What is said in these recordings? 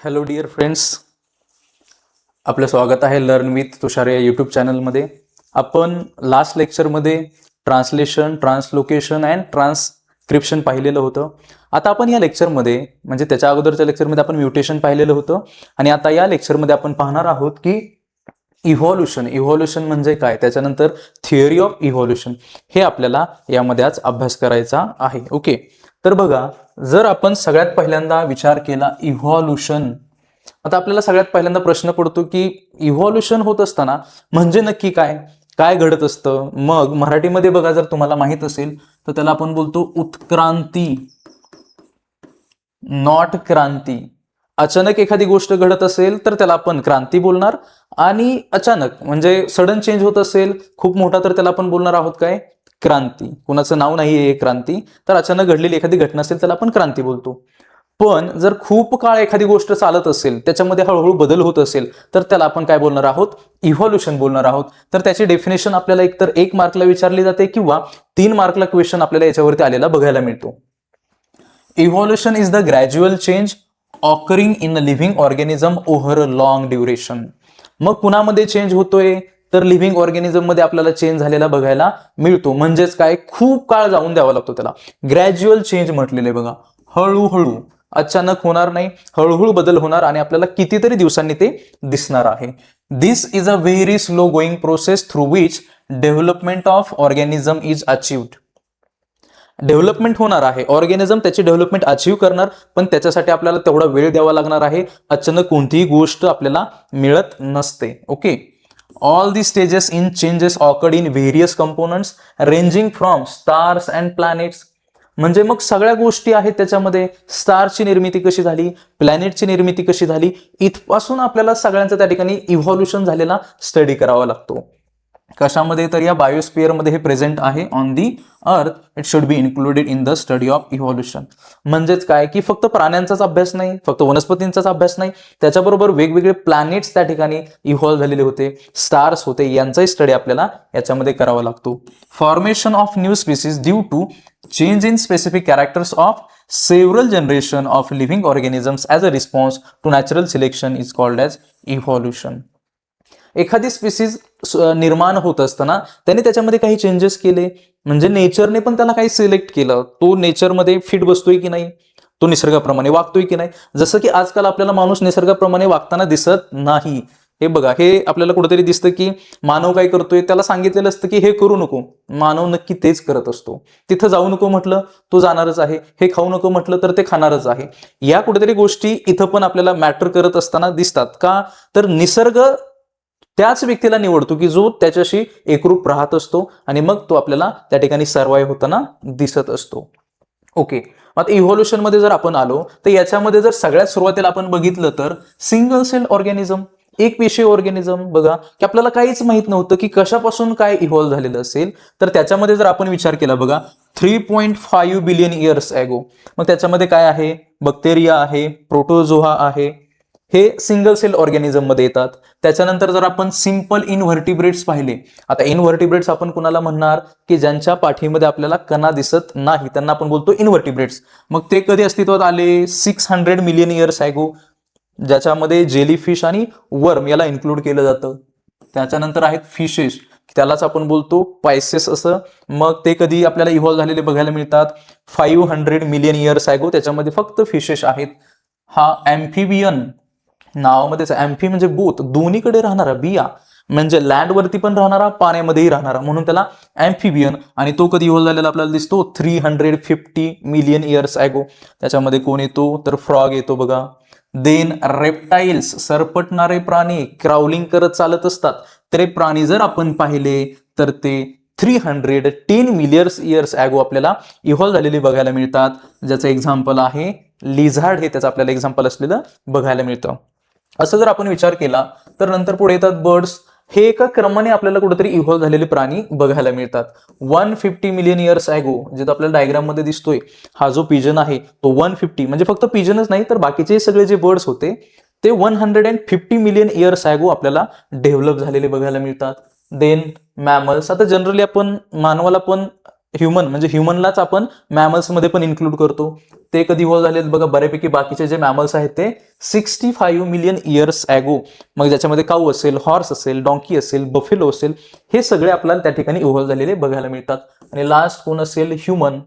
Hello dear friends, आपलं स्वागत आहे लर्न विथ तुषार या यूट्यूब चॅनलमध्ये. आपण लास्ट लेक्चरमध्ये ट्रान्सलेशन, ट्रान्सलोकेशन अँड ट्रान्सक्रिप्शन पाहिलेलं होतं. आता आपण या लेक्चरमध्ये म्हणजे त्याच्या अगोदरच्या लेक्चरमध्ये आपण म्युटेशन पाहिलेलं होतं आणि आता या लेक्चरमध्ये आपण पाहणार आहोत की इव्हॉल्युशन म्हणजे काय, त्याच्यानंतर थिअरी ऑफ इव्हॉल्युशन हे आपल्याला यामध्ये आज अभ्यास करायचा आहे. ओके, तर बघा, जर आपण सगळ्यात पहिल्यांदा विचार केला इव्हॉल्युशन, आता आपल्याला सगळ्यात पहिल्यांदा प्रश्न पडतो की इव्हॉल्युशन होत असताना म्हणजे नक्की काय काय घडत असतं. मग मराठीमध्ये बघा, जर तुम्हाला माहित असेल तर त्याला आपण बोलतो उत्क्रांती, नॉट क्रांती. अचानक एखादी गोष्ट घडत असेल तर त्याला आपण क्रांती बोलणार, आणि अचानक म्हणजे सडन चेंज होत असेल खूप मोठा तर त्याला आपण बोलणार आहोत काय, क्रांती. कुणाचं नाव नाही आहे क्रांती, तर अचानक घडलेली एखादी घटना असेल त्याला आपण क्रांती बोलतो. पण जर खूप काळ एखादी गोष्ट चालत असेल, त्याच्यामध्ये हळूहळू बदल होत असेल, तर त्याला आपण काय बोलणार आहोत, इव्हॉल्युशन बोलणार आहोत. तर त्याची डेफिनेशन आपल्याला एकतर 1 मार्कला विचारली जाते किंवा 3 मार्कला क्वेश्चन आपल्याला याच्यावरती आलेला बघायला मिळतो. Evolution is the gradual change occurring in a living organism over a long duration. मग कुणामध्ये चेंज होतोय, तर लिव्हिंग ऑर्गॅनिझम मध्ये आपल्याला चेंज झालेला बघायला मिळतो. म्हणजेच काय, खूप काळ जाऊन द्यावा लागतो त्याला. ग्रॅज्युअल चेंज म्हटलेले बघा, हळूहळू, अचानक होणार नाही, हळूहळू बदल होणार आणि आपल्याला कितीतरी दिवसांनी ते दिसणार आहे. This is a very slow going process through which development of organism is achieved. Development होणार आहे, ऑर्गॅनिझम त्याची डेव्हलपमेंट अचीव्ह करणार, पण त्याच्यासाठी आपल्याला तेवढा वेळ द्यावा लागणार आहे. अचानक कोणतीही गोष्ट आपल्याला मिळत नसते. Okay, all the stages in changes occurred in various components ranging from stars and planets. म्हणजे मग सगळ्या गोष्टी आहेत त्याच्यामध्ये. स्टारची निर्मिती कशी झाली, प्लॅनेटची निर्मिती कशी झाली, इथपासून आपल्याला सगळ्यांचा त्या ठिकाणी इव्हॉल्युशन झालेला स्टडी करावा लागतो. कशामध्ये, तर या बायोस्फिअरमध्ये हे प्रेझेंट आहे ऑन दी अर्थ. It should be included in the study of evolution. म्हणजेच काय की फक्त प्राण्यांचाच अभ्यास नाही, फक्त वनस्पतींचाच अभ्यास नाही, त्याच्याबरोबर वेगवेगळे प्लॅनेट्स त्या ठिकाणी इव्हॉल्व्ह झालेले होते, स्टार्स होते, यांचाही स्टडी आपल्याला याच्यामध्ये करावा लागतो. Formation of new species due to change in specific characters of several generation of living organisms as a response to natural selection is called as evolution. एखादी स्पीसीज निर्माण होत असताना त्याने त्याच्यामध्ये काही चेंजेस केले, म्हणजे नेचरने पण त्याला काही सिलेक्ट केलं, तो नेचरमध्ये फिट बसतोय की नाही, तो निसर्गाप्रमाणे वागतोय की नाही. जसं की आजकाल आपल्याला माणूस निसर्गाप्रमाणे वागताना दिसत नाही. हे बघा, हे आपल्याला कुठेतरी दिसतं की मानव काय करतोय, त्याला सांगितलेलं असतं की हे करू नको, मानव नक्की तेच करत असतो. तिथं जाऊ नको म्हटलं तो जाणारच आहे, हे खाऊ नको म्हटलं तर ते खाणारच आहे. या कुठेतरी गोष्टी इथं पण आपल्याला मॅटर करत असताना दिसतात का, तर निसर्ग त्याच व्यक्तीला निवडतो की जो त्याच्याशी एकरूप राहत असतो आणि मग तो आपल्याला त्या ठिकाणी सर्वाइव्ह होताना दिसत असतो. ओके, आता इव्हॉल्युशन मध्ये जर आपण आलो तर याच्यामध्ये जर सगळ्यात सुरुवातीला आपण बघितलं तर सिंगल सेल ऑर्गॅनिझम, एक पेशीय ऑर्गॅनिझम. बघा की आपल्याला काहीच माहित नव्हतं की कशापासून काय इव्हॉल्व्ह झालेलं असेल, तर त्याच्यामध्ये जर आपण विचार केला, बघा 3.5 बिलियन इयर्स ॲगो, मग त्याच्यामध्ये काय आहे, बॅक्टेरिया आहे, प्रोटोझोआ आहे, हे सिंगल सेल ऑर्गॅनिझम मध्ये येतात. त्याच्यानंतर जर आपण सिंपल इनव्हर्टिब्रेट्स पाहिले, आता इनव्हर्टिब्रेट्स आपण कुणाला म्हणणार की ज्यांच्या पाठीमध्ये आपल्याला कणा दिसत नाही, त्यांना आपण बोलतो इनव्हर्टिब्रेट्स. मग ते कधी अस्तित्वात आले, 600 मिलियन इयर्स ॲगो, ज्याच्यामध्ये जेलीफिश आणि वर्म याला इन्क्लूड केलं जातं. त्याच्यानंतर आहेत फिशेस, त्यालाच आपण बोलतो पायसेस असं. मग ते कधी आपल्याला इव्हॉल्व्ह झालेले बघायला मिळतात, 500 मिलियन इयर्स ॲगो, त्याच्यामध्ये फक्त फिशेस आहेत. हा ॲम्फिबियन, नावामध्येच ॲम्फी म्हणजे बोथ, दोन्हीकडे राहणारा, बिया म्हणजे लँडवरती पण राहणारा, पाण्यामध्येही राहणारा, म्हणून त्याला ॲम्फिबियन. आणि तो कधी इव्हॉल्व्ह झालेला आपल्याला दिसतो 350 मिलियन इयर्स ॲगो. त्याच्यामध्ये कोण येतो, तर फ्रॉग येतो बघा. देन रेप्टाइल्स, सरपटणारे प्राणी, क्राउलिंग करत चालत असतात, ते प्राणी जर आपण पाहिले तर ते 310 मिलियन इयर्स ॲगो आपल्याला इव्हॉल्व्ह झालेले बघायला मिळतात. ज्याचं एक्झाम्पल आहे लिझार्ड, हे त्याचं आपल्याला एक्झाम्पल असलेलं बघायला मिळतं. असं जर आपण विचार केला तर नंतर पुढे येतात बर्ड्स. हे एका क्रमाने आपल्याला कुठेतरी इव्हॉल्व्ह झालेले प्राणी बघायला मिळतात. 150 मिलियन इयर्स ॲगो, जिथं आपल्याला डायग्राम मध्ये दिसतोय, हा जो पिजन आहे तो 150, म्हणजे फक्त पिजनच नाही तर बाकीचे सगळे जे बर्ड्स होते ते 150 मिलियन इयर्स ॲगो आपल्याला डेव्हलप झालेले बघायला मिळतात. देन मॅमल्स, आता जनरली आपण मानवाला पण ह्युमन म्हणजे ह्युमनलाच आपण मॅमल्समध्ये पण इन्क्लूड करतो. ते कधी इव्हॉल्व्ह झालेत बघा, बऱ्यापैकी बाकीचे जे मॅमल्स आहेत ते 65 मिलियन इयर्स ॲगो. मग ज्याच्यामध्ये काऊ असेल, हॉर्स असेल, डॉंकी असेल, बफेलो असेल, हे सगळे आपल्याला त्या ठिकाणी इव्हॉल्व्ह झालेले बघायला मिळतात. आणि लास्ट कोण असेल, human,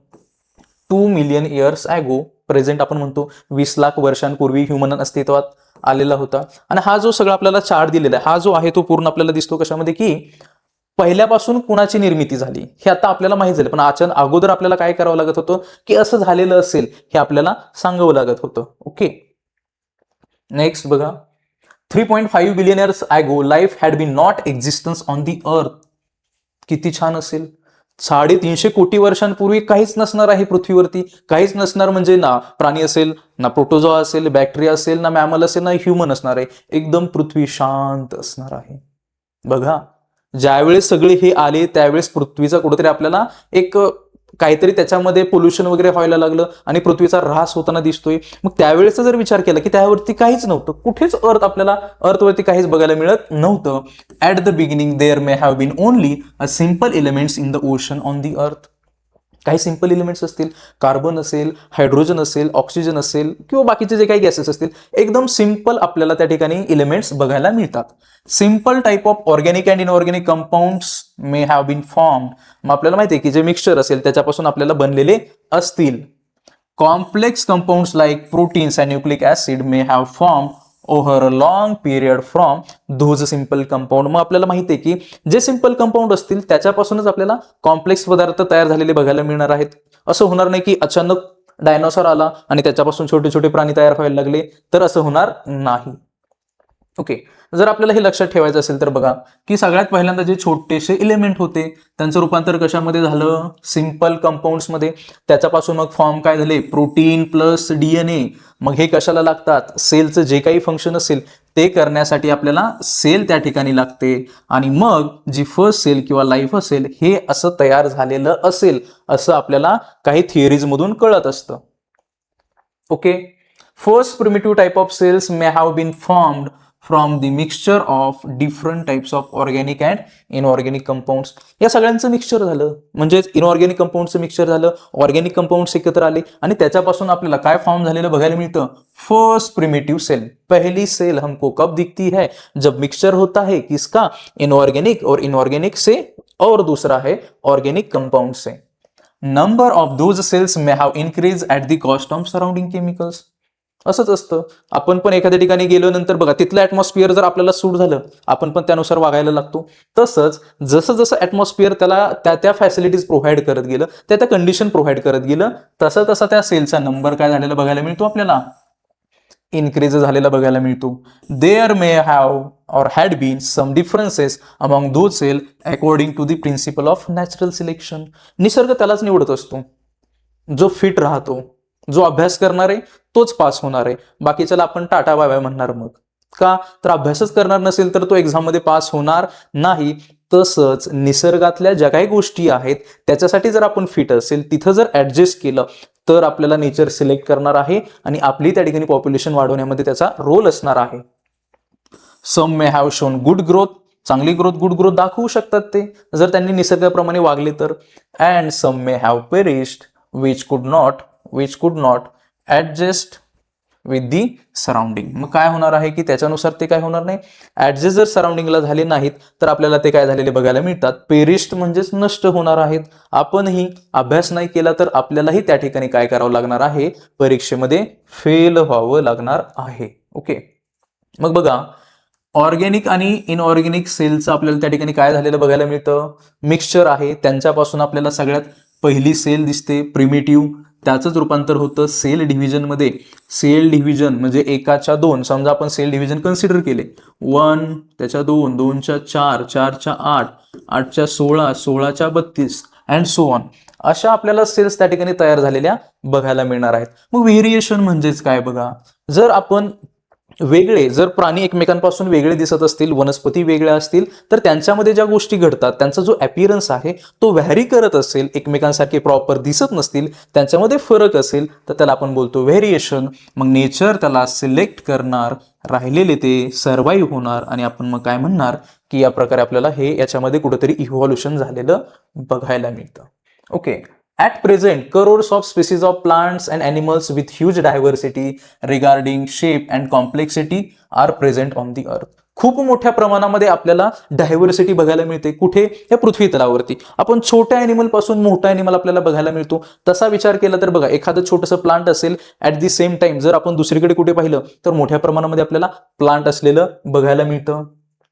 2 million years ago. Present आपण म्हणतो 20 लाख वर्षांपूर्वी ह्युमन अस्तित्वात आलेला होता. आणि हा जो सगळा आपल्याला चार्ट दिलेला आहे, हा जो आहे तो पूर्ण आपल्याला दिसतो कशामध्ये, की पहिल्यापासून कुणाची निर्मिती झाली हे आता आपल्याला माहित झालं, पण अगोदर आपल्याला काय करावं लागत होतं, की असं झालेलं असेल हे आपल्याला सांगावं लागत होतं. ओके, नेक्स्ट बघा, 3.5 billion years ago life had been not existence on the earth. किती छान असेल. 350 कोटी वर्षांपूर्वी काहीच नसणार आहे पृथ्वीवरती. काहीच नसणार म्हणजे ना प्राणी असेल, ना प्रोटोझोआ असेल, बॅक्टेरिया असेल, ना मॅमल असेल, ना ह्युमन असणार आहे. एकदम पृथ्वी शांत असणार आहे. बघा, ज्यावेळेस सगळे हे आले त्यावेळेस पृथ्वीचा कुठेतरी आपल्याला एक काहीतरी त्याच्यामध्ये पोल्युशन वगैरे व्हायला लागलं आणि पृथ्वीचा ऱ्हास होताना दिसतोय. मग त्यावेळेस जर विचार केला की त्यावरती काहीच नव्हतं, कुठेच अर्थवरती काहीच बघायला मिळत नव्हतं. At the beginning there may have been only a simple elements in the ocean on the earth. काही सिंपल एलिमेंट्स असतील, कार्बन असेल, हायड्रोजन असेल, ऑक्सिजन असेल किंवा बाकीचे जे काही गॅसेस असतील, एकदम सिंपल आपल्याला त्या ठिकाणी एलिमेंट्स बघायला मिळतात. Simple type of organic and inorganic compounds may have been formed. मग आपल्याला माहिती आहे की जे मिक्सचर असेल त्याच्यापासून आपल्याला बनलेले असतील. Complex compounds like proteins and nucleic acid may have formed over a long period from those simple compound. मग आपल्याला माहिती आहे की जे सिंपल कंपाऊंड असतील त्याच्यापासूनच आपल्याला कॉम्प्लेक्स पदार्थ तयार झालेले बघायला मिळणार आहेत. असं होणार नाही की अचानक डायनोसॉर आला आणि त्याच्यापासून छोटे छोटे प्राणी तयार व्हायला लागले, तर असं होणार नाही. ओके, जर आपल्याला हे लक्षात ठेवायचं असेल तर बघा की सगळ्यात पहिल्यांदा जे छोटेसे इलेमेंट होते त्यांचं रूपांतर कशामध्ये झालं, सिंपल कंपाऊंड्समध्ये. त्याच्यापासून मग फॉर्म काय झाले, प्रोटीन प्लस DNA. मग हे कशाला लागतात, सेलचं जे काही फंक्शन असेल ते करण्यासाठी आपल्याला सेल त्या ठिकाणी लागते. आणि मग जी फर्स्ट सेल किंवा लाईफ असेल हे असं तयार झालेलं असेल असं आपल्याला काही थिअरीजमधून कळत असतं. Okay, first primitive type of cells may have been formed from the mixture of different types of organic and inorganic compounds. या सगळ्यांचं मिक्सचर झालं, म्हणजेच इनऑर्गॅनिक कंपाऊंडचं मिक्सचर झालं, ऑर्गॅनिक कंपाऊंड्स एकत्र आले आणि त्याच्यापासून आपल्याला काय फॉर्म झालेलं बघायला मिळतं, फर्स्ट प्रिमिटिव सेल. पहली सेल हमको कब दिखती है, जब मिक्सचर होता है किसका, इनऑर्गेनिक और इनऑर्गेनिक से, और दूसरा है ऑर्गेनिक कंपाउंड से. Number of those cells may have increase at the cost of surrounding chemicals. असंच असतं, आपण पण एखाद्या ठिकाणी गेलो नंतर बघा तिथलं ॲटमॉस्फिअर जर आपल्याला सूट झालं आपण पण त्यानुसार वागायला लागतो. तसंच जसं जसं ॲटमॉस्फिअर त्याला त्या फॅसिलिटीज प्रोव्हाइड करत गेलं, त्या कंडिशन प्रोव्हाइड करत गेलं, तसं तसा त्या सेलचा नंबर काय झालेला बघायला मिळतो आपल्याला, इन्क्रीज झालेला बघायला मिळतो. There may have or had been some differences among those cell according to the principle of natural selection. निसर्ग त्यालाच निवडत असतो, जो फिट राहतो, जो अभ्यास करणार आहे तोच पास होणार आहे. बाकीच्याला आपण टाटा बाय बाय म्हणणार. मग का, तर अभ्यासच करणार नसेल तर तो एक्झाममध्ये पास होणार नाही. तसंच निसर्गातल्या ज्या काही गोष्टी आहेत त्याच्यासाठी जर आपण फिट असेल, तिथं जर ऍडजस्ट केलं तर आपल्याला नेचर सिलेक्ट करणार आहे आणि आपली त्या ठिकाणी पॉप्युलेशन वाढवण्यामध्ये त्याचा रोल असणार आहे. Some may have shown good growth. चांगली ग्रोथ, गुड ग्रोथ दाखवू शकतात ते जर त्यांनी निसर्गाप्रमाणे वागले तर. And some may have perished which could not adjust with the surrounding. मग काय होणार आहे की त्याच्यानुसार ते काय होणार नाही, ऍडजस्ट जर सराउंडिंगला झाले नाहीत तर आपल्याला ते काय झालेले बघायला मिळतात, पेरिस्ट म्हणजेच नष्ट होणार आहेत. आपणही अभ्यास नाही केला तर आपल्यालाही त्या ठिकाणी काय करावं लागणार आहे, परीक्षेमध्ये फेल व्हावं लागणार आहे. ओके, मग बघा ऑर्गॅनिक आणि इनऑर्गॅनिक सेलचं आपल्याला त्या ठिकाणी काय झालेलं बघायला मिळतं, मिक्सचर आहे. त्यांच्यापासून आपल्याला सगळ्यात पहिली सेल दिसते प्रिमिटिव्ह, त्याचंच रूपांतर होतं सेल डिव्हिजनमध्ये. सेल डिव्हिजन म्हणजे एकाच्या दोन, समजा आपण सेल डिव्हिजन कन्सिडर केले, 1 त्याच्या 2, 2च्या 4, 4च्या 8, 8च्या 16, 16च्या 32 अँड सो ऑन. अशा आपल्याला सेल्स त्या ठिकाणी तयार झालेल्या बघायला मिळणार आहेत. मग व्हेरिएशन म्हणजेच काय बघा, जर आपण वेगळे, जर प्राणी एकमेकांपासून वेगळे दिसत असतील, वनस्पती वेगळ्या असतील, तर त्यांच्यामध्ये ज्या गोष्टी घडतात त्यांचा जो अपीअरन्स आहे तो व्हॅरी करत असेल, एकमेकांसारखे प्रॉपर दिसत नसतील, त्यांच्यामध्ये फरक असेल तर त्याला आपण बोलतो व्हेरिएशन. मग नेचर त्याला सिलेक्ट करणार, राहिलेले ते सर्वाईव्ह होणार आणि आपण मग काय म्हणणार की या प्रकारे आपल्याला हे याच्यामध्ये कुठेतरी इव्हॉल्युशन झालेलं बघायला मिळतं. Okay. At present, crores of species of plants and animals with huge diversity regarding shape and complexity are present on the earth. खूप मोठ्या प्रमाणामध्ये आपल्याला डायव्हर्सिटी बघायला मिळते. कुठे? या पृथ्वी तलावरती. आपण छोट्या अॅनिमल पासून मोठा अॅनिमल आपल्याला बघायला मिळतो. तसा विचार केला तर बघा, एखादं छोटंसं प्लांट असेल, ॲट दी सेम टाइम जर आपण दुसरीकडे कुठे पाहिलं तर मोठ्या प्रमाणामध्ये आपल्याला प्लांट असलेलं बघायला मिळतं.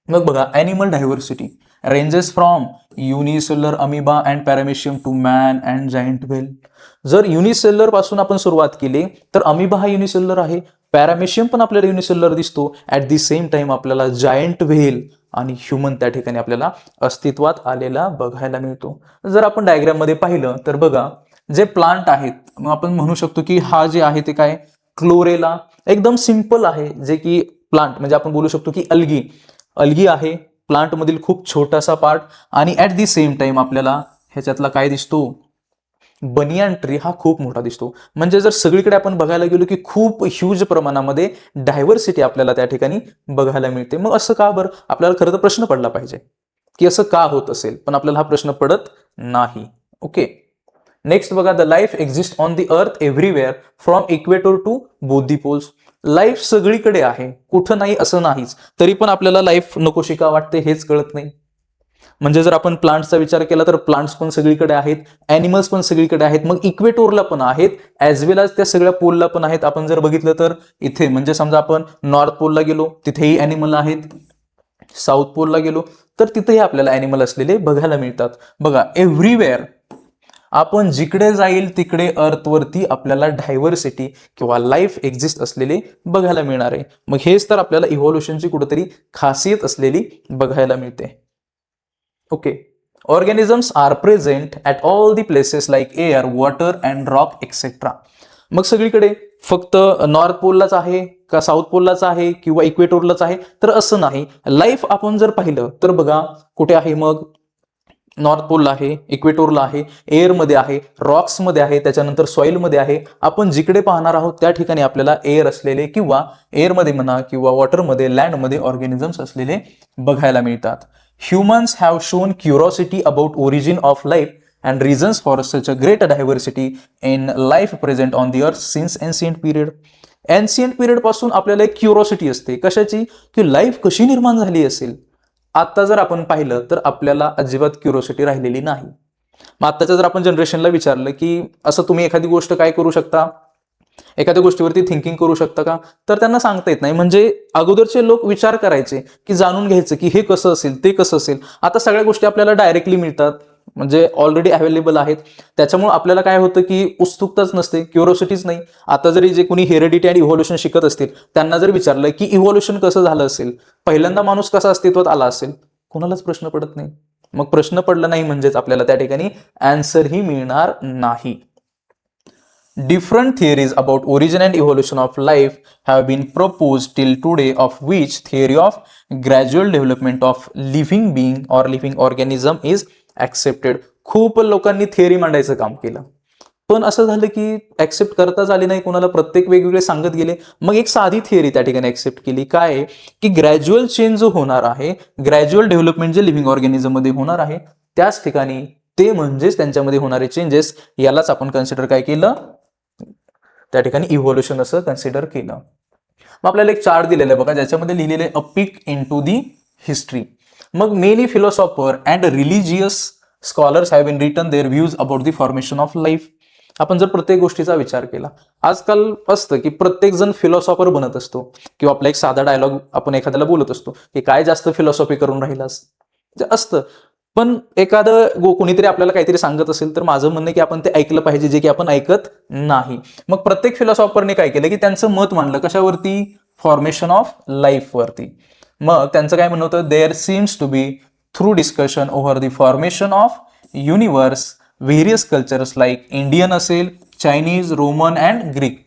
मग बघा, animal diversity ranges from unicellular amoeba and paramecium to man and giant whale. जर युनिसेल्युलर पासून आपण सुरुवात केली तर अमिबा हा युनिसेल्युलर आहे, पॅरामेशियम पण आपल्याला युनिसेल्युलर दिसतो. ॲट दी सेम टाइम आपल्याला जायंट व्हेल आणि ह्युमन त्या ठिकाणी आपल्याला अस्तित्वात आलेला बघायला मिळतो. जर आपण डायग्राम मध्ये पाहिलं तर बघा, जे प्लांट आहेत, मग आपण म्हणू शकतो की हा जे आहे ते काय, क्लोरेला. एकदम सिंपल आहे, जे की प्लांट म्हणजे आपण बोलू शकतो की अल्गी. अल्गी आहे, प्लांट मधील खूप छोटासा पार्ट. आणि ॲट दी सेम टाइम आपल्याला ह्याच्यातला काय दिसतो, बनियान ट्री हा खूप मोठा दिसतो. म्हणजे जर सगळीकडे आपण बघायला गेलो की खूप ह्यूज प्रमाणामध्ये डायव्हर्सिटी आपल्याला त्या ठिकाणी बघायला मिळते. मग असं का बरं, आपल्याला खरं तर प्रश्न पडला पाहिजे की असं का होत असेल, पण आपल्याला हा प्रश्न पडत नाही. ओके. नेक्स्ट बघा, the life exist on the earth everywhere from equator to both the poles. Life सगळीकडे आहे, कुठं नाही असं नाहीच. तरी पण आपल्याला लाईफ नकोशी का वाटते हेच कळत नाही. म्हणजे जर आपण प्लांट्सचा विचार केला तर प्लांट्स पण सगळीकडे आहेत, ॲनिमल्स पण सगळीकडे आहेत, मग इक्वेटोरला पण आहेत, ॲज वेल एज त्या सगळ्या पोलला पण आहेत. आपण जर बघितलं तर इथे म्हणजे समजा आपण नॉर्थ पोलला गेलो तिथेही ॲनिमल आहेत, साऊथ पोलला गेलो तर तिथेही आपल्याला ॲनिमल असलेले बघायला मिळतात. बघा, एव्हरीवेअर आपण जिकडे जाईल तिकडे अर्थवरती आपल्याला डायव्हर्सिटी किंवा लाईफ एक्झिस्ट असलेले बघायला मिळणार आहे. मग हेच तर आपल्याला इव्हॉल्युशनची कुठेतरी खासियत असलेली बघायला मिळते. Okay. Organisms are present at all the places like air, water and rock etcetera. मग सगळीकडे फक्त नॉर्थ पोललाच आहे का साऊथ पोललाच आहे किंवा इक्वेटोरलाच आहे, तर असं नाही. लाईफ आपण जर पाहिलं तर बघा कुठे आहे, मग नॉर्थ पोलला आहे, इक्वेटोरला आहे, एअरमध्ये आहे, रॉक्समध्ये आहे, त्याच्यानंतर सॉइलमध्ये आहे. आपण जिकडे पाहणार आहोत त्या ठिकाणी आपल्याला एअर असलेले किंवा एअरमध्ये म्हणा किंवा वॉटरमध्ये, लँडमध्ये ऑर्गॅनिझम्स असलेले बघायला मिळतात. Humans have shown curiosity about origin of life and reasons for such a great diversity in life present on the earth since ancient period. Ancient period पासून आपल्याला एक क्युरॉसिटी असते, कशाची, की लाईफ कशी निर्माण झाली असेल. आता जर आपण पाहिलं तर आपल्याला अजिबात क्युरिओसिटी राहिलेली नाही. मग आत्ताच्या जर आपण जनरेशनला विचारलं की असं तुम्ही एखादी गोष्ट काय करू शकता, एखाद्या गोष्टीवरती थिंकिंग करू शकता का, तर त्यांना सांगता येत नाही. म्हणजे अगोदरचे लोक विचार करायचे की जाणून घ्यायचं की हे कसं असेल, ते कसं असेल. आता सगळ्या गोष्टी आपल्याला डायरेक्टली मिळतात, म्हणजे ऑलरेडी अवेलेबल आहेत. त्याच्यामुळे आपल्याला काय होतं की उत्सुकताच नसते, क्युरिओसिटीच नाही. आता जरी जे कोणी हेरिडिटी आणि इव्हॉल्युशन शिकत असतील त्यांना जर विचारलं की इव्हॉल्युशन कसं झालं असेल, पहिल्यांदा माणूस कसा अस्तित्वात आला असेल, कोणालाच प्रश्न पडत नाही. मग प्रश्न पडला नाही म्हणजेच आपल्याला त्या ठिकाणी आन्सरही मिळणार नाही. Different theories about origin and evolution of life have been proposed till today, of which theory of gradual development of living being or living organism is accepted. खूप लोकांनी थिअरी मांडायचं काम केलं, पण असं झालं की ऍक्सेप्ट करताच आले नाही कोणाला, प्रत्येक वेगवेगळे सांगत गेले. मग एक साधी थिअरी त्या ठिकाणी ऍक्सेप्ट केली, काय की ग्रॅज्युअल चेंज जो होणार आहे, ग्रॅज्युअल डेव्हलपमेंट जे लिव्हिंग ऑर्गॅनिझम मध्ये होणार आहे त्याच ठिकाणी ते म्हणजेच त्यांच्यामध्ये होणारे चेंजेस, यालाच आपण कन्सिडर काय केलं, त्या ठिकाणी इव्हॉल्युशन असं कन्सिडर केलं. मग आपल्याला एक चार्ट दिलेला आहे बघा, ज्याच्यामध्ये लिहिलेलं आहे a peek into the history. मग many philosopher and religious scholars have been written their views about the formation of life. आपण जर प्रत्येक गोष्टीचा विचार केला, आजकाल असतं की प्रत्येक जण फिलॉसॉफर बनत असतो, किंवा आपला एक साधा डायलॉग आपण एखाद्याला बोलत असतो की काय जास्त फिलॉसॉफी करून राहिलास, असतं. पण एखादं कोणीतरी आपल्याला काहीतरी सांगत असेल तर माझं म्हणणं की आपण ते ऐकलं पाहिजे, जे की आपण ऐकत नाही. मग प्रत्येक फिलॉसॉफरने काय केलं की त्यांचं मत मांडलं कशावरती, फॉर्मेशन ऑफ लाईफ वरती. मग त्यांचं काय म्हणणं होतं, there seems to be through discussion over the formation of universe various cultures like Indian असेल, चायनीज, रोमन अँड ग्रीक.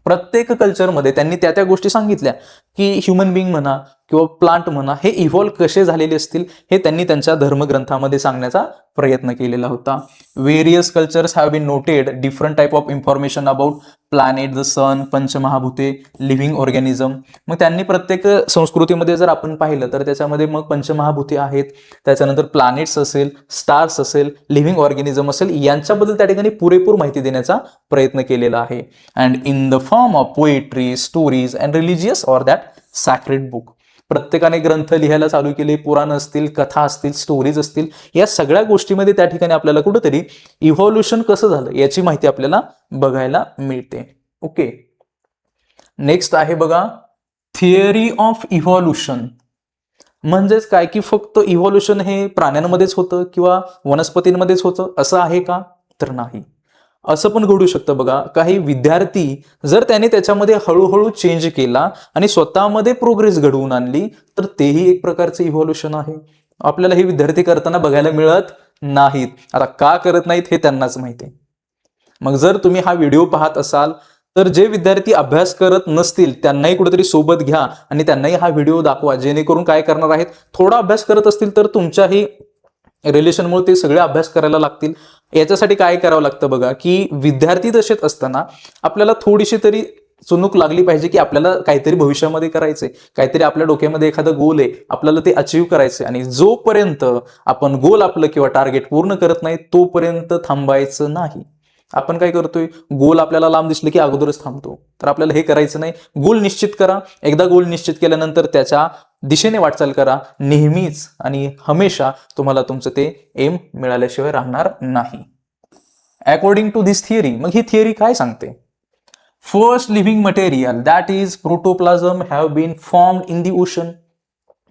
प्रत्येक कल्चरमध्ये त्यांनी त्या गोष्टी सांगितल्या की ह्युमन बिंग म्हणा किंवा प्लांट म्हणा हे इव्हॉल्व्ह कसे झालेले असतील हे त्यांनी त्यांच्या धर्मग्रंथामध्ये सांगण्याचा प्रयत्न केलेला होता. Various cultures have been noted different type of information about planet, the sun, पंचमहाभूते, लिव्हिंग ऑर्गॅनिझम. मग त्यांनी प्रत्येक संस्कृतीमध्ये जर आपण पाहिलं तर त्याच्यामध्ये मग पंचमहाभूते आहेत, त्याच्यानंतर प्लॅनेट्स असेल, स्टार्स असेल, लिव्हिंग ऑर्गॅनिझम असेल, यांच्याबद्दल त्या ठिकाणी पुरेपूर माहिती देण्याचा प्रयत्न केलेला आहे. And in the form of poetry, stories and religious or that sacred book. प्रत्येकाने ग्रंथ लिहायला चालू केले, पुराण असतील, कथा असतील, स्टोरीज असतील, या सगळ्या गोष्टीमध्ये त्या ठिकाणी आपल्याला कुठेतरी इव्हॉल्युशन कसं झालं याची माहिती आपल्याला बघायला मिळते. ओके, नेक्स्ट आहे बघा थिअरी ऑफ इव्हॉल्युशन. म्हणजेच काय की फक्त इव्हॉल्युशन हे प्राण्यांमध्येच होतं किंवा वनस्पतींमध्येच होतं असं आहे का? तर नाही. असं पण घडू शकतं बघा, काही विद्यार्थी जर त्याने त्याच्यामध्ये हळूहळू चेंज केला आणि स्वतःमध्ये प्रोग्रेस घडवून आणली तर तेही एक प्रकारचे इव्हॉल्युशन आहे. आपल्याला हे विद्यार्थी करताना बघायला मिळत नाहीत. आता का करत नाहीत हे त्यांनाच माहिती आहे. मग जर तुम्ही हा व्हिडिओ पाहत असाल तर जे विद्यार्थी अभ्यास करत नसतील त्यांनाही कुठेतरी सोबत घ्या आणि त्यांनाही हा व्हिडिओ दाखवा, जेणेकरून काय करणार आहेत, थोडा अभ्यास करत असतील तर तुमच्याही रिलेशनमुळे ते सगळे अभ्यास करायला लागतील. याच्यासाठी काय करावं लागतं बघा की विद्यार्थी दशेत असताना आपल्याला थोडीशी तरी चुणूक लागली पाहिजे की आपल्याला काहीतरी भविष्यामध्ये करायचंय, काहीतरी आपल्या डोक्यामध्ये एखादं गोल आहे, आपल्याला ते अचीव करायचंय आणि जोपर्यंत आपण गोल आपलं किंवा टार्गेट पूर्ण करत नाही तोपर्यंत थांबायचं नाही. आपण काय करतोय, गोल आपल्याला लांब दिसलं की अगोदरच थांबतो. तर आपल्याला हे करायचं नाही. गोल निश्चित करा. एकदा गोल निश्चित केल्यानंतर त्याच्या दिशेने वाटचाल करा नेहमीच आणि हमेशा. तुम्हाला तुमचं ते एम मिळाल्याशिवाय राहणार नाही. अकॉर्डिंग टू दिस थिअरी, मग ही थिअरी काय सांगते? First living material that is protoplasm have been formed in the ocean.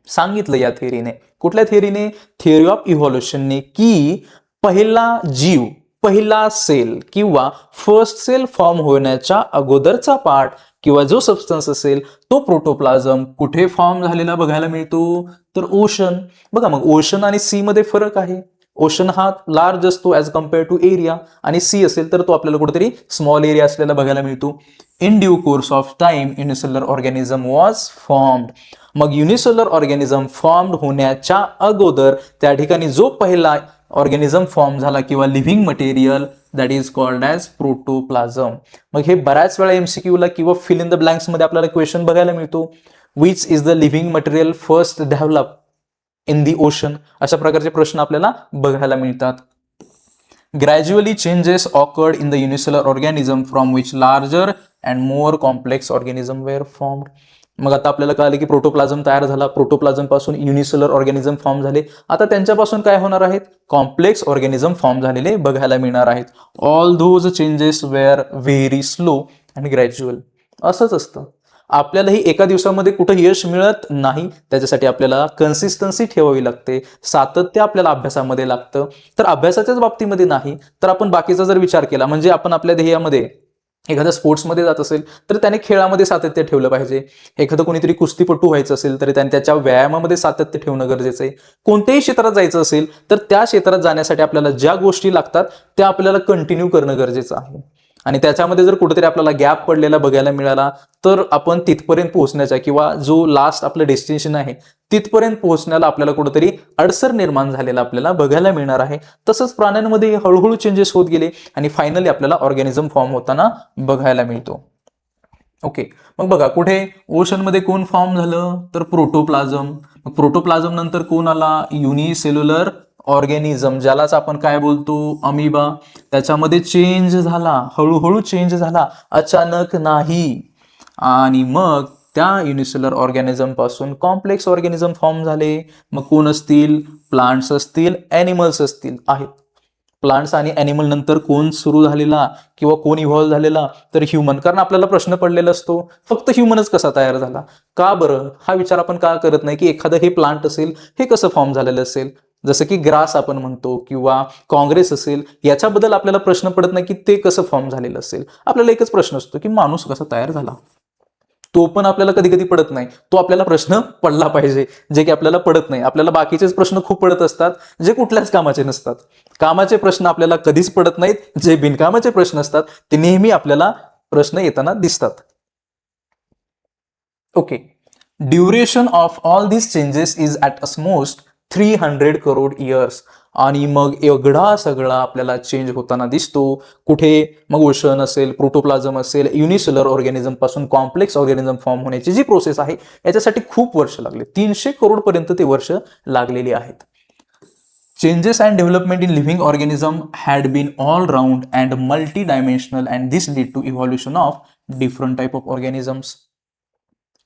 सांगितलं या थिअरीने. कुठल्या थिअरीने? थिअरी ऑफ इव्हॉल्युशनने की पहिला जीव, पहिला सेल किंवा फर्स्ट सेल फॉर्म होण्याच्या अगोदरचा पार्ट किंवा जो सबस्टन्स असेल तो प्रोटोप्लाझम कुठे फॉर्म झालेला बघायला मिळतो? तर ओशन. बघा मग ओशन आणि सी मध्ये फरक आहे. ओशन हा लार्ज असतो ॲज कम्पेअर टू एरिया आणि सी असेल तर तो आपल्याला कुठेतरी स्मॉल एरिया असलेला बघायला मिळतो. In due course of time unicellular organism was formed. मग युनिसेल्युलर ऑर्गॅनिझम फॉर्म्ड होण्याच्या अगोदर त्या ठिकाणी जो पहिला ऑर्गॅनिझम फॉर्म झाला किंवा living material that is called as protoplasm. मग हे बऱ्याच वेळा एमसीक्यूला किंवा फिल इन द ब्लँक्स मध्ये आपल्याला क्वेश्चन बघायला मिळतो. Which is the living material first develop in the ocean. अशा प्रकारचे प्रश्न आपल्याला बघायला मिळतात. Gradually changes occurred in the unicellular organism from which larger and more complex organism were formed. मग आता आपल्याला कळालं की प्रोटोप्लाझम तयार झाला, प्रोटोप्लाझम पासून युनिसेल्युलर ऑर्गॅनिझम फॉर्म झाले. आता त्यांच्यापासून काय होणार आहेत? कॉम्प्लेक्स ऑर्गॅनिझम फॉर्म झालेले बघायला मिळणार आहेत. All those changes were very slow and gradual. असंच असतं. आपल्यालाही एका दिवसामध्ये कुठं यश मिळत नाही. त्याच्यासाठी आपल्याला कन्सिस्टन्सी ठेवावी लागते, सातत्य आपल्याला अभ्यासामध्ये लागतं. तर अभ्यासाच्याच बाबतीमध्ये नाही तर आपण बाकीचा जर विचार केला, म्हणजे आपण आपल्या ध्येयामध्ये एखाद्या स्पोर्ट्समध्ये जात असेल तर त्याने खेळामध्ये सातत्य ठेवलं पाहिजे. एखादं कोणीतरी कुस्तीपटू व्हायचं असेल तर त्याने त्याच्या व्यायामामध्ये सातत्य ठेवणं गरजेचं आहे. कोणत्याही क्षेत्रात जायचं असेल तर त्या क्षेत्रात जाण्यासाठी आपल्याला ज्या गोष्टी लागतात त्या आपल्याला कंटिन्यू करणं गरजेचं आहे. आणि त्याच्यामध्ये जर कुठेतरी आपल्याला गॅप पडलेला बघायला मिळाला तर आपण तिथपर्यंत पोहोचण्याचा किंवा जो लास्ट आपलं डेस्टिनेशन आहे तिथपर्यंत पोहोचण्याला आपल्याला कुठेतरी अडसर निर्माण झालेला आपल्याला बघायला मिळणार आहे. तसंच प्राण्यांमध्ये हळूहळू चेंजेस होत गेले आणि फायनली आपल्याला ऑर्गॅनिझम फॉर्म होताना बघायला मिळतो. ओके, मग बघा कुठे ओशनमध्ये कोण फॉर्म झालं? तर प्रोटोप्लाझम. मग प्रोटोप्लाझम नंतर कोण आला? युनिसेल्युलर ऑर्गॅनिझम, ज्यालाच आपण काय बोलतो? अमिबा. त्याच्यामध्ये चेंज झाला, हळूहळू चेंज झाला, अचानक नाही. आणि मग त्या युनिसेल्युलर ऑर्गॅनिझम पासून कॉम्प्लेक्स ऑर्गॅनिझम फॉर्म झाले. मग कोण असतील? प्लांट्स असतील, ॲनिमल्स असतील. आहेत प्लांट्स आणि ॲनिमल नंतर कोण सुरू झालेला किंवा कोण इव्हॉल्व्ह झालेला? तर ह्युमन. कारण आपल्याला प्रश्न पडलेला असतो फक्त ह्युमनच कसा तयार झाला? का बरं? हा विचार आपण का करत नाही की एखादं हे प्लांट असेल हे कसं फॉर्म झालेलं असेल? जसं की ग्रास आपण म्हणतो किंवा काँग्रेस असेल, याच्याबद्दल आपल्याला प्रश्न पडत नाही की ते कसं फॉर्म झालेलं असेल. आपल्याला एकच प्रश्न असतो की माणूस कसा तयार झाला. तो पण आपल्याला कधी कधी पडत नाही. तो आपल्याला प्रश्न पडला पाहिजे, जे की आपल्याला पडत नाही. आपल्याला बाकीचेच प्रश्न खूप पडत असतात जे कुठल्याच कामाचे नसतात. कामाचे प्रश्न आपल्याला कधीच पडत नाहीत. जे बिनकामाचे प्रश्न असतात ते नेहमी आपल्याला प्रश्न येताना दिसतात. Okay, duration of all this changes is at almost 300 crore years. आणि मग एवढा सगळा आपल्याला चेंज होताना दिसतो. कुठे? मग ओशन असेल, प्रोटोप्लाझम असेल, युनिसेलर ऑर्गॅनिझम पासून कॉम्प्लेक्स ऑर्गॅनिझम फॉर्म होण्याची जी प्रोसेस आहे याच्यासाठी खूप वर्ष लागले. 300 करोड पर्यंत ते वर्ष लागलेली आहेत. Changes and development in living organism had been all round and multi-dimensional, and this led to evolution of different type of organisms.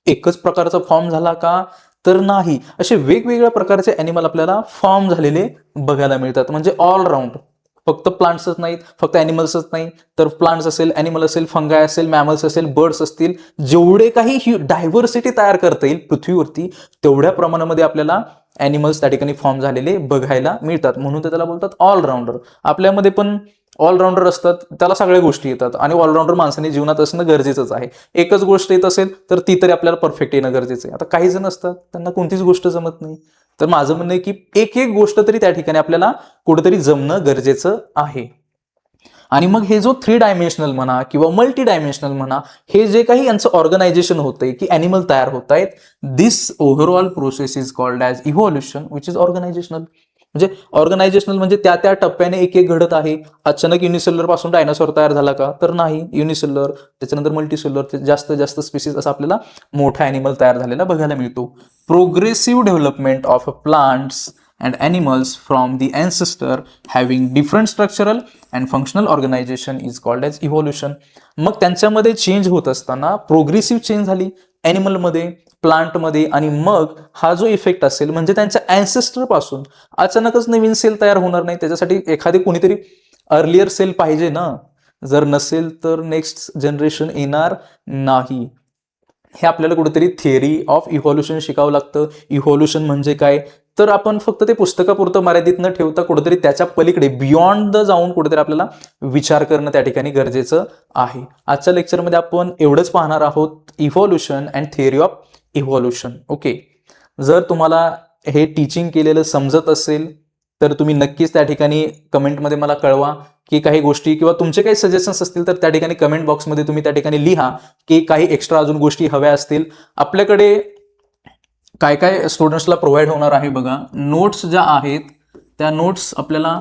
एकच प्रकारचा फॉर्म झाला का? तर नाही. असे वेगवेगळ्या प्रकारचे ॲनिमल आपल्याला फॉर्म झालेले बघायला मिळतात. म्हणजे ऑलराऊंड. फक्त प्लांट्सच नाहीत, फक्त ॲनिमल्सच नाही, तर प्लांट्स असेल, ॲनिमल असेल, फंगाय असेल, मॅमल्स असेल, बर्ड्स असतील, जेवढे काही डायव्हर्सिटी तयार करता येईल पृथ्वीवरती तेवढ्या प्रमाणामध्ये आपल्याला ॲनिमल्स त्या ठिकाणी फॉर्म झालेले बघायला मिळतात. म्हणून तर त्याला बोलतात ऑलराऊंडर. आपल्यामध्ये पण ऑलराऊंडर असतात, त्याला सगळ्या गोष्टी येतात आणि ऑलराऊंडर माणसाने जीवनात असणं गरजेचंच आहे. एकच गोष्ट येत असेल तर ती तरी आपल्याला परफेक्ट येणं गरजेचं आहे. आता काही जण असतात त्यांना कोणतीच गोष्ट जमत नाही, तर माझं म्हणणं आहे की एक एक गोष्ट तरी त्या ठिकाणी आपल्याला कुठेतरी जमणं गरजेचं आहे. आणि मग हे जो 3 डायमेन्शनल म्हणा किंवा मल्टी डायमेन्शनल म्हणा, हे जे काही यांचं ऑर्गनायझेशन होतंय की ॲनिमल तयार होत आहेत, this overall process is called as evolution which is organisational. म्हणजे ऑर्गनायझेशनल म्हणजे त्या त्या टप्प्याने एक एक घडत आहे. अचानक युनिसेल्युलर पासून डायनासॉर तयार झाला का? तर नाही. युनिसेल्युलर, त्याच्यानंतर मल्टीसेल्युलर, जास्त जास्त स्पीसीज असा आपल्याला मोठा ॲनिमल तयार झालेला बघायला मिळतो. Progressive development of plants and animals from the ancestor having different structural and functional organization is called as evolution. मग त्यांच्यामध्ये चेंज होत असताना प्रोग्रेसिव्ह चेंज झाली ॲनिमलमध्ये, प्लांटमध्ये, आणि मग हा जो इफेक्ट असेल म्हणजे त्यांच्या अँसेस्टर पासून अचानकच नवीन सेल तयार होणार नाही. त्याच्यासाठी एखादी कोणीतरी अर्लियर सेल पाहिजे ना. जर नसेल तर नेक्स्ट जनरेशन येणार नाही. हे आपल्याला कुठेतरी थिअरी ऑफ इव्हॉल्युशन शिकावं लागतं. इव्हॉल्युशन म्हणजे काय? तर आपण फक्त ते पुस्तकापुरतं मर्यादित न ठेवता कुठेतरी त्याच्या पलीकडे बियॉन्ड द जाऊन कुठेतरी आपल्याला विचार करणं त्या ठिकाणी गरजेचं आहे. आजच्या लेक्चरमध्ये आपण एवढंच पाहणार आहोत, evolution and theory of evolution. Okay. जर तुम्हाला हे टीचिंग केलेलं समजत असेल तर तुम्ही नक्कीच त्या ठिकाणी कमेंटमध्ये मला कळवा की काही गोष्टी किंवा तुमचे काही सजेशन्स असतील तर त्या ठिकाणी कमेंट बॉक्समध्ये तुम्ही त्या ठिकाणी लिहा की काही एक्स्ट्रा अजून गोष्टी हव्या असतील. आपल्याकडे काय काय स्टुडंट्सला प्रोव्हाइड होणार आहे बघा. नोट्स ज्या आहेत त्या नोट्स आपल्याला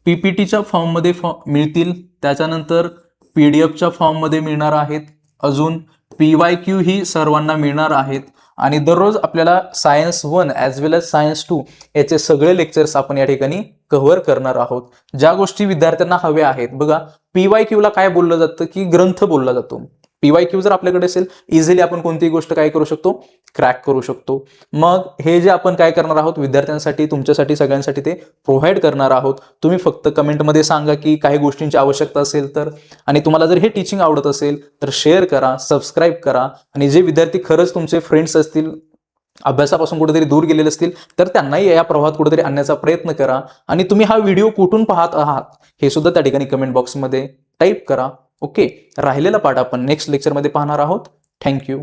PPTच्या फॉर्ममध्ये मिळतील, त्याच्यानंतर PDF फॉर्ममध्ये मिळणार आहेत, अजून PYQ ही सर्वांना मिळणार आहेत. आणि दररोज आपल्याला सायन्स 1 ॲज वेल एज सायन्स 2 याचे सगळे लेक्चर्स आपण या ठिकाणी कव्हर करणार आहोत. ज्या गोष्टी विद्यार्थ्यांना हव्या आहेत बघा, PYQला काय बोललं जातं की ग्रंथ बोलला जातो. PYQ जर आपल्याकडे असेल, इझिली आपण कोणतीही गोष्ट काय करू शकतो? क्रॅक करू शकतो. मग हे जे आपण काय करणार आहोत विद्यार्थ्यांसाठी, तुमच्यासाठी, सगळ्यांसाठी ते प्रोव्हाइड करणार आहोत. तुम्ही फक्त कमेंटमध्ये सांगा की काही गोष्टींची आवश्यकता असेल तर. आणि तुम्हाला जर हे टीचिंग आवडत असेल तर शेअर करा, सबस्क्राईब करा. आणि जे विद्यार्थी खरंच तुमचे फ्रेंड्स असतील, अभ्यासापासून कुठेतरी दूर गेलेले असतील तर त्यांनाही या प्रवाहात कुठेतरी आणण्याचा प्रयत्न करा. आणि तुम्ही हा व्हिडिओ कुठून पाहत आहात हे सुद्धा त्या ठिकाणी कमेंट बॉक्समध्ये टाईप करा. ओके. राहिलेला पाठ आपण नेक्स्ट लेक्चरमध्ये पाहणार आहोत. थँक्यू.